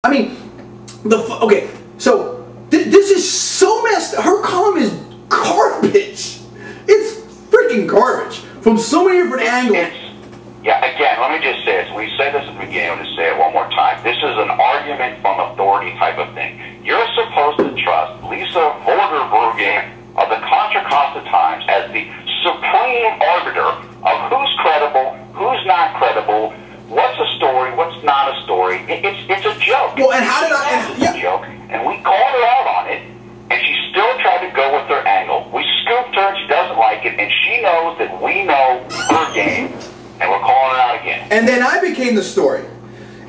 I mean, okay, so this is so messed up. Her column is garbage. It's freaking garbage from so many different angles. Yeah, again, let me just say this. We said this at the beginning. I'm going to say it one more time. This is an argument from authority type of thing. You're supposed to trust Lisa Vorderbrueggen of the Contra Costa Times as the supreme arbiter of who's credible, who's not credible, what's a story, what's not a story. It's a joke. Well, and how did It's a joke, and we called her out on it, and she still tried to go with her angle. We scooped her, and she doesn't like it, and she knows that we know her game. And we're calling it out again. And then I became the story.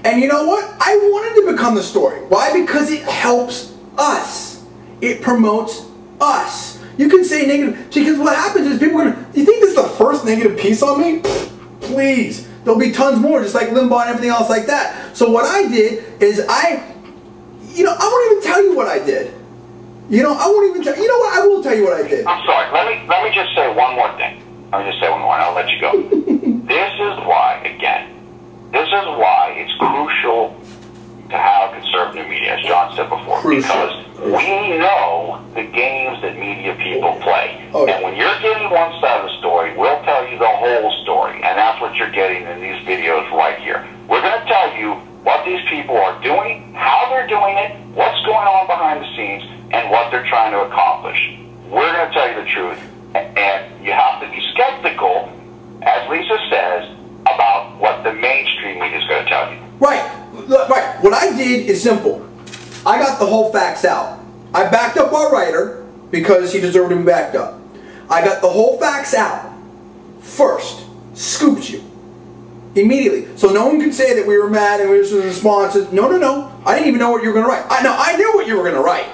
And you know what? I wanted to become the story. Why? Because it helps us. It promotes us. You can say negative, because what happens is people are going to, you think this is the first negative piece on me? Please. There'll be tons more, just like Limbaugh and everything else like that. So what I did is I won't even tell you what I did. I won't even tell you. You know what? I will tell you what I did. I'm sorry. Let me just say one more thing. Let me just say one more, and I'll let you go. This is why, again, it's crucial to have conservative media, as John said before, because we know the games that media people play. And when you're getting one side of the story, we'll tell you the whole story, and that's what you're getting in these videos right here. We're going to tell you what these people are doing, how they're doing it, what's going on behind the scenes, and what they're trying to accomplish. We're going to tell you the truth. And you have to be skeptical, as Lisa says, about what the mainstream media is going to tell you. Right. Right. What I did is simple. I got the whole facts out. I backed up our writer because he deserved to be backed up. I got the whole facts out first. Scooped you. Immediately. So no one can say that we were mad and we were just responses. No, no, no. I didn't even know what you were going to write. I knew what you were going to write.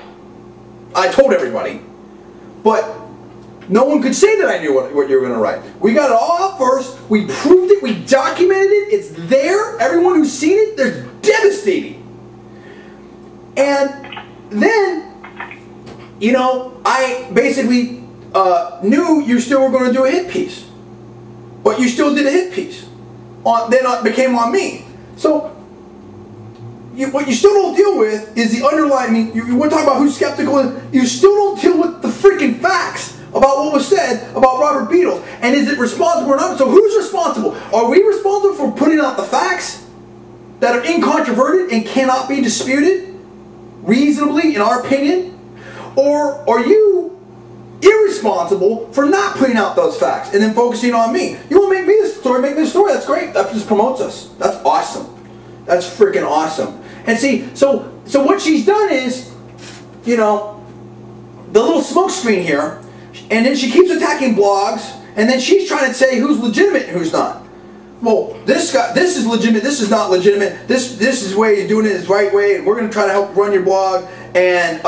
I told everybody. But no one could say that I knew what you were going to write. We got it all out first. We proved it. We documented it. It's there. Everyone who's seen it, they're devastating. And then, I basically knew you still were going to do a hit piece. But you still did a hit piece. Then it became on me. So, what you still don't deal with is the underlying, you want to talk about who's skeptical, you still don't deal with the freaking facts about what was said about Robert Beadles. And is it responsible or not? So who's responsible? Are we responsible for putting out the facts that are incontroverted and cannot be disputed reasonably, in our opinion? Or are you irresponsible for not putting out those facts and then focusing on me? You want to make me the story, make me the story. That's great. That just promotes us. That's awesome. That's freaking awesome. And see, so what she's done is, the little smoke screen here, and then she keeps attacking blogs, and then she's trying to say who's legitimate and who's not. Well, this is legitimate, this is not legitimate, this is the way you're doing it is the right way, and we're going to try to help run your blog, and,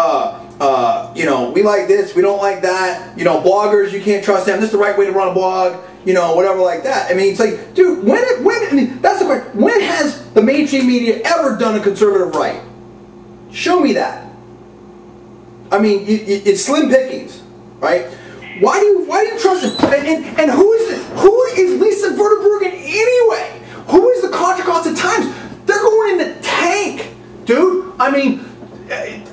we like this, we don't like that, bloggers, you can't trust them, this is the right way to run a blog, whatever like that. I mean, it's like, dude, that's the question, when has the mainstream media ever done a conservative right? Show me that. I mean, it's slim pickings, right? Why do you trust him? And who is Lisa Vorderbrueggen anyway? Who is the Contra Costa Times? They're going in the tank, dude. I mean,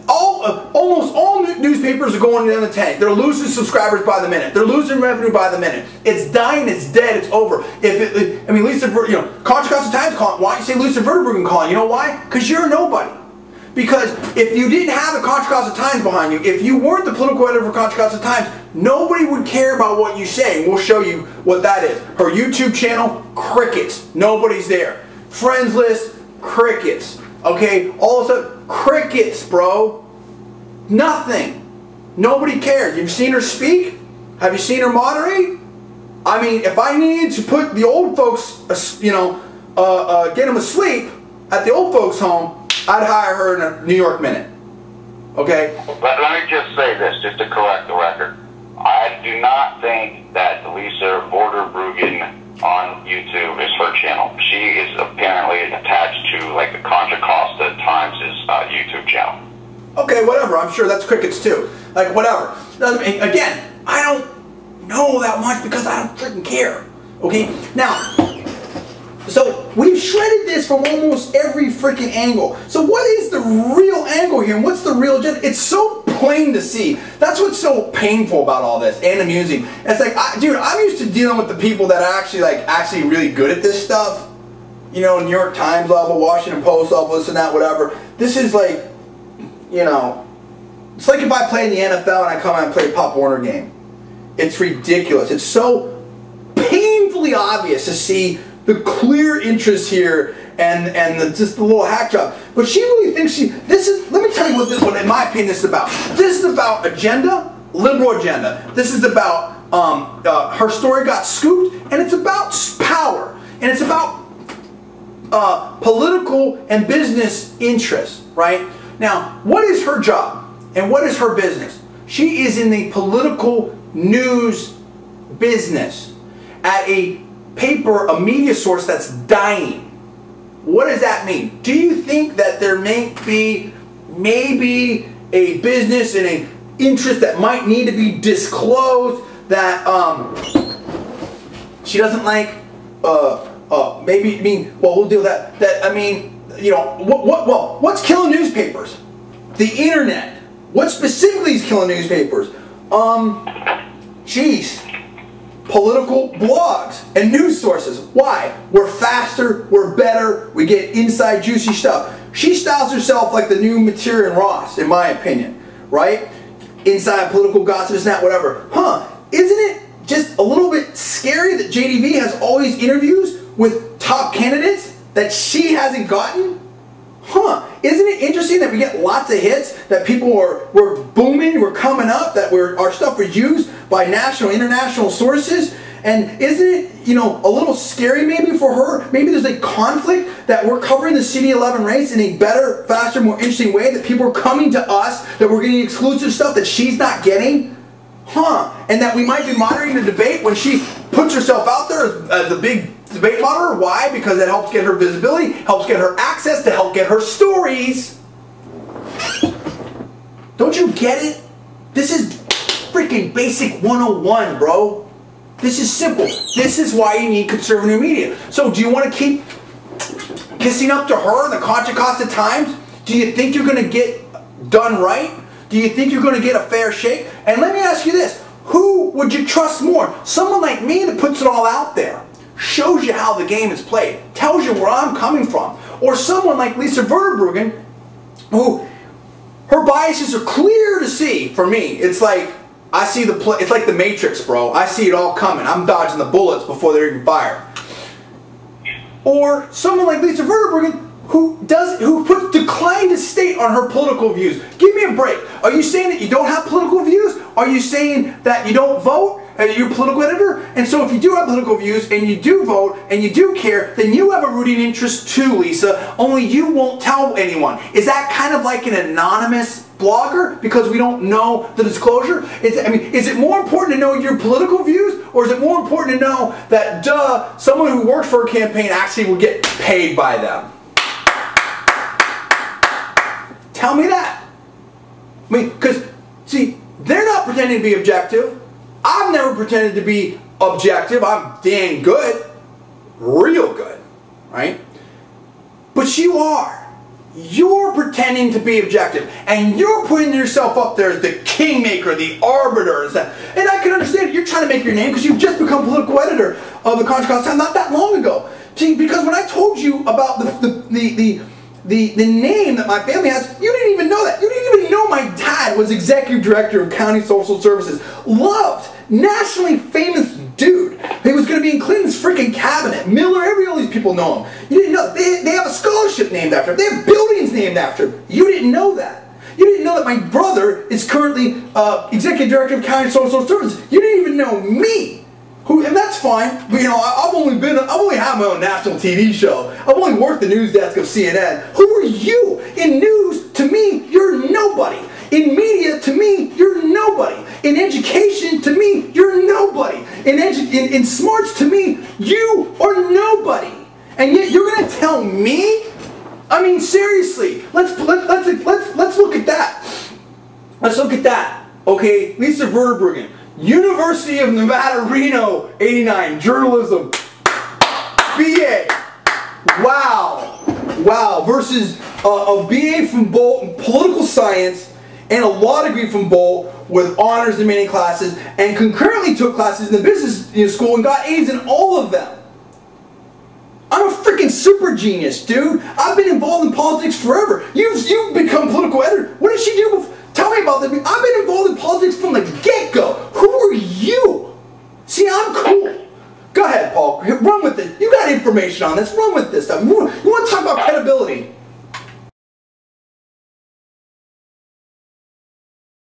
almost all newspapers are going down the tank. They're losing subscribers by the minute. They're losing revenue by the minute. It's dying. It's dead. It's over. Lisa, Contra Costa Times calling. Why don't you say Lisa Vorderbrueggen calling? You know why? Because you're nobody. Because if you didn't have the Contra Costa Times behind you, if you weren't the political editor for Contra Costa Times, nobody would care about what you say. And we'll show you what that is. Her YouTube channel, crickets. Nobody's there. Friends list, crickets. Okay? All of a sudden, crickets, bro. Nothing. Nobody cares. You've seen her speak? Have you seen her moderate? I mean, if I needed to put the old folks, get them asleep at the old folks' home, I'd hire her in a New York Minute. Okay? Let me just say this, just to correct the record. I do not think that Lisa Vorderbrueggen on YouTube is her channel. She is apparently attached to, like, the Contra Costa Times' YouTube channel. Okay, whatever. I'm sure that's crickets too. Like, whatever. Again, I don't know that much because I don't freaking care. Okay? Now, So we've shredded this from almost every freaking angle. So what is the real angle here? And what's the real agenda? It's so plain to see. That's what's so painful about all this and amusing. It's like, dude, I'm used to dealing with the people that are actually really good at this stuff. You know, New York Times level, Washington Post level, this and that, whatever. This is like, you know, it's like if I play in the NFL and I come out and play a Pop Warner game. It's ridiculous. It's so painfully obvious to see the clear interest here and just the little hack job. But she really thinks this is, let me tell you what this one, in my opinion, this is about. This is about agenda, liberal agenda. This is about, her story got scooped, and it's about power. And it's about political and business interests, right? Now, what is her job? And what is her business? She is in the political news business at a paper, a media source that's dying. What does that mean? Do you think that there may be maybe a business and an interest that might need to be disclosed that she doesn't like? Maybe, I mean, well, we'll deal with that. That, I mean, you know, what's killing newspapers? The internet. What specifically is killing newspapers? Geez. Political blogs and news sources. Why? We're faster, we're better, we get inside juicy stuff. She styles herself like the new Material Ross, in my opinion. Right? Inside political gossip, this and that, whatever. Huh. Isn't it just a little bit scary that JDV has all these interviews with top candidates that she hasn't gotten? Huh. Isn't it interesting that we get lots of hits, that people we're booming, we're coming up, that our stuff was used by national, international sources? And isn't it, you know, a little scary maybe for her? Maybe there's a conflict that we're covering the CD 11 race in a better, faster, more interesting way, that people are coming to us, that we're getting exclusive stuff that she's not getting? Huh. And that we might be monitoring the debate when she puts herself out there as the big debate monitor. Why? Because it helps get her visibility, helps get her access to help get her stories. Don't you get it? This is freaking basic 101, bro. This is simple. This is why you need conservative media. So do you want to keep kissing up to her, the Contra Costa Times? Do you think you're going to get done right? Do you think you're going to get a fair shake? And let me ask you this. Who would you trust more? Someone like me that puts it all out there, shows you how the game is played, tells you where I'm coming from, or someone like Lisa Vorderbrueggen, who her biases are clear to see. For me, it's like I see the play. It's like the Matrix, bro. I see it all coming. I'm dodging the bullets before they're even fired. Or someone like Lisa Vorderbrueggen, who puts decline to state on her political views. Give me a break. Are you saying that you don't have political views? Are you saying that you don't vote? You're a political editor? And so if you do have political views, and you do vote, and you do care, then you have a rooting interest too, Lisa. Only you won't tell anyone. Is that kind of like an anonymous blogger because we don't know the disclosure? Is it more important to know your political views, or is it more important to know that, someone who works for a campaign actually will get paid by them? Tell me that. I mean, because, see, they're not pretending to be objective. I've never pretended to be objective. I'm dang good. Real good. Right? But you are. You're pretending to be objective. And you're putting yourself up there as the kingmaker, the arbiter. And I can understand it. You're trying to make your name because you've just become political editor of the Contra Costa Times not that long ago. See, because when I told you about the name that my family has, you didn't even know that. You didn't even know my dad was executive director of county social services. Loved, nationally famous dude. He was going to be in Clinton's freaking cabinet. Miller, all these people know him. You didn't know. They have a scholarship named after him. They have buildings named after him. You didn't know that. You didn't know that my brother is currently executive director of county social services. You didn't even know me. And that's fine, but you know, I've only had my own national TV show. I've only worked the news desk of CNN. Who are you? In news, to me, you're nobody. In media, to me, you're nobody. In education, to me, you're nobody. In smarts, to me, you are nobody. And yet you're going to tell me? I mean, seriously, let's look at that. Let's look at that. Okay, Lisa Vorderbrueggen. University of Nevada, Reno, 89, journalism, BA. Wow, versus a BA from Bolt in political science and a law degree from Bolt with honors in many classes, and concurrently took classes in the business school and got A's in all of them. I'm a freaking super genius, dude. I've been involved in politics forever. You've become political editor. What did she do before? Tell me about that. I've been involved in politics from the get-go. Who are you? See, I'm cool. Go ahead, Paul. Run with it. You got information on this. Run with this stuff. You want to talk about credibility?